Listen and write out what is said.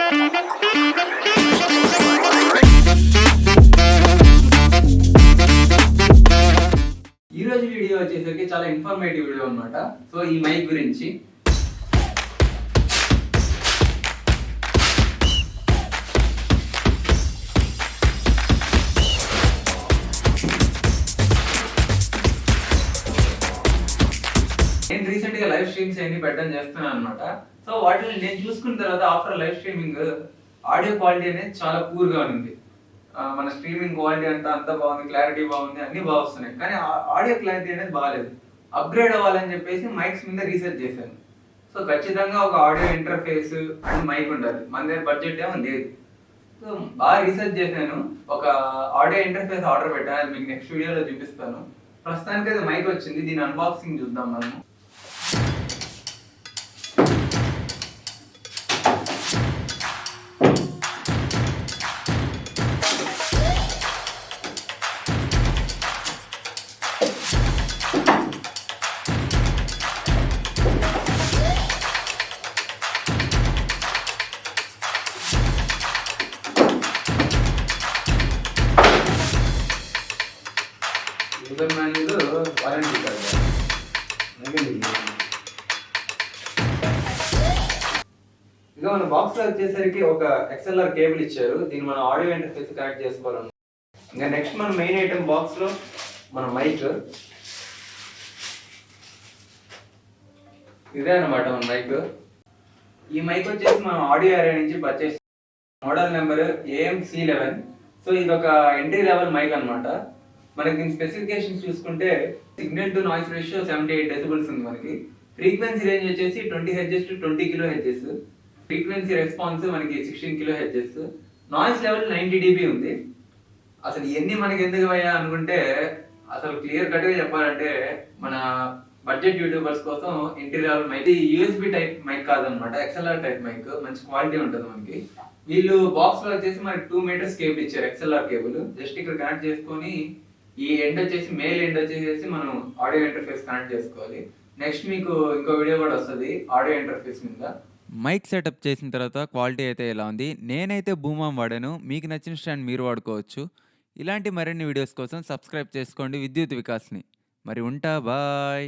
ఈ రోజు వీడియో వచ్చేసరికి చాలా ఇన్ఫర్మేటివ్ వీడియో అన్నమాట. సో ఈ మైక్ గురించి నేను రీసెంట్ గా లైవ్ స్ట్రీమ్స్ అన్ని పెట్టడం చేస్తున్నాను అనమాట. సో వాటిని నేను చూసుకున్న తర్వాత after live streaming audio quality అనేది చాలా పూర్ గా ఉంది. మన స్ట్రీమింగ్ క్వాలిటీ అంతా బాగుంది, క్లారిటీ బాగుంది, అన్ని బాగా వస్తున్నాయి. కానీ ఆడియో క్లారిటీ అనేది బాగాలేదు. అప్గ్రేడ్ అవ్వాలని చెప్పేసి మైక్స్ మీద రీసెర్చ్ చేశాను. సో ఖచ్చితంగా ఒక ఆడియో ఇంటర్ఫేస్ అండ్ మైక్ ఉండాలి. మన దగ్గర బడ్జెట్ ఏమో లేదు. సో బాగా రీసెర్చ్ చేశాను. ఒక ఆడియో ఇంటర్ఫేస్ ఆర్డర్ పెట్టాను. అది మీకు నెక్స్ట్ వీడియోలో చూపిస్తాను. ప్రస్తుతానికి అయితే మైక్ వచ్చింది. దీని అన్బాక్సింగ్ చూద్దాం మనము. User manual, warranty card. ఇక మన బాక్స్ లో వచ్చేసరికి ఒక XLR కేబుల్ ఇచ్చారు. దీన్ని మనం ఆడియో ఇంటర్ఫేస్ కనెక్ట్ చేసుకోవాలన్నమాట. ఇంకా నెక్స్ట్ మన మెయిన్ ఐటమ్ బాక్స్ లో మన మైక్. ఇదే అనమాట మన మైక్. ఈ మైక్ వచ్చేసి మనం ఆడియో ఏరియా నుంచి purchase, model number AM-C11. So ఇది ఒక ఎంట్రీ లెవెల్ మైక్ అనమాట. మనకి దీని స్పెసిఫికేషన్స్ చూసుకుంటే signal to noise ratio 78 decibels ఉంది మనకి. ఫ్రీక్వెన్సీ రేంజ్ వచ్చేసి 20 Hz to 20 kHz. Frequency response మనకి 16 kHz. నాయిస్ లెవెల్ 90 dB ఉంది. అసలు ఇవన్నీ మనకి ఎందుకు అయ్యా అనుకుంటే, అసలు క్లియర్ కట్ గా చెప్పాలంటే మన బడ్జెట్ యూట్యూబర్స్ కోసం entry level mic. USB type mic కాదనమాట, XLR టైప్ మైక్. మంచి క్వాలిటీ ఉంటుంది మనకి. వీళ్ళు బాక్స్ లో వచ్చేసి మనకి 2 మీటర్స్ కేబుల్ ఇచ్చారు, XLR కేబుల్. జస్ట్ ఇక్కడ కనెక్ట్ చేసుకొని ఈ ఎండ్ వచ్చేసి మేల్ ఎండ్ వచ్చేసి మనం ఆడియో ఇంటర్ఫేస్ కనెక్ట్ చేసుకోవాలి. నెక్స్ట్ మీకు ఇంకో వీడియో కూడా వస్తుంది ఆడియో ఇంటర్ఫేస్ మీద. మైక్ సెటప్ చేసిన తర్వాత క్వాలిటీ అయితే ఎలా ఉంది? నేనైతే బూమామ్ వాడాను. మీకు నచ్చిన స్టాండ్ మీరు వాడుకోవచ్చు. ఇలాంటి మరిన్ని వీడియోస్ కోసం సబ్స్క్రైబ్ చేసుకోండి విద్యుత్ వికాస్ని. మరి ఉంటా, బాయ్.